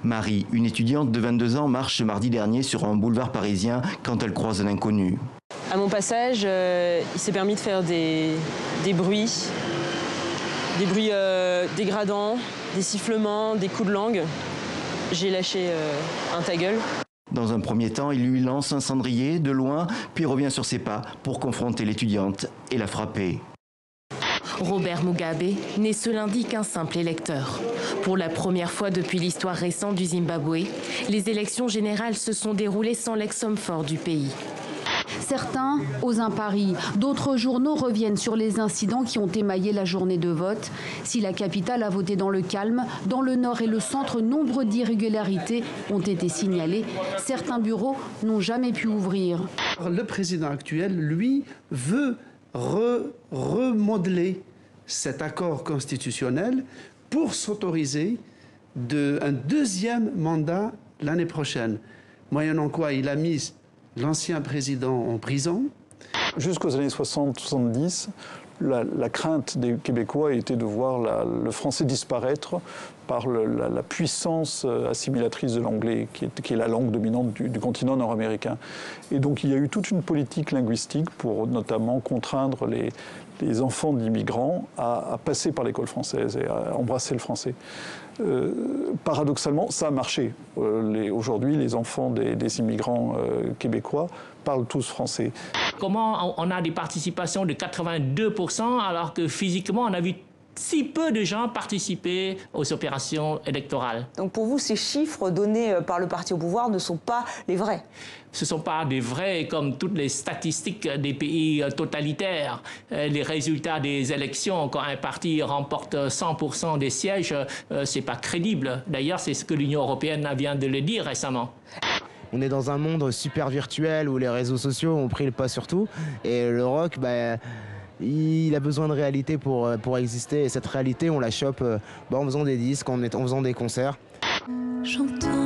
Marie, une étudiante de 22 ans, marche mardi dernier sur un boulevard parisien quand elle croise un inconnu. À mon passage, il s'est permis de faire des bruits dégradants, des sifflements, des coups de langue. J'ai lâché un ta gueule. Dans un premier temps, il lui lance un cendrier de loin, puis revient sur ses pas pour confronter l'étudiante et la frapper. Robert Mugabe n'est ce lundi qu'un simple électeur. Pour la première fois depuis l'histoire récente du Zimbabwe, les élections générales se sont déroulées sans l'ex-homme fort du pays. Certains osent un pari, d'autres journaux reviennent sur les incidents qui ont émaillé la journée de vote. Si la capitale a voté dans le calme, dans le nord et le centre, nombre d'irrégularités ont été signalées. Certains bureaux n'ont jamais pu ouvrir. Le président actuel, lui, veut remodeler cet accord constitutionnel pour s'autoriser un deuxième mandat l'année prochaine. Moyennant quoi, il a mis l'ancien président en prison. Jusqu'aux années 60-70, la crainte des Québécois était de voir le français disparaître par la puissance assimilatrice de l'anglais, qui est la langue dominante du continent nord-américain. Et donc il y a eu toute une politique linguistique pour notamment contraindre les enfants d'immigrants à passer par l'école française et à embrasser le français. Paradoxalement, ça a marché. Aujourd'hui, les enfants des immigrants québécois parlent tous français. Comment on a des participations de 82% alors que physiquement, on a vu si peu de gens participer aux opérations électorales. Donc pour vous, ces chiffres donnés par le parti au pouvoir ne sont pas les vrais? Ce ne sont pas des vrais, comme toutes les statistiques des pays totalitaires. Les résultats des élections, quand un parti remporte 100% des sièges, ce n'est pas crédible. D'ailleurs, c'est ce que l'Union européenne vient de le dire récemment. On est dans un monde super virtuel où les réseaux sociaux ont pris le pas sur tout. Et le rock, il a besoin de réalité pour exister. Et cette réalité, on la chope en faisant des disques, en faisant des concerts. J'entends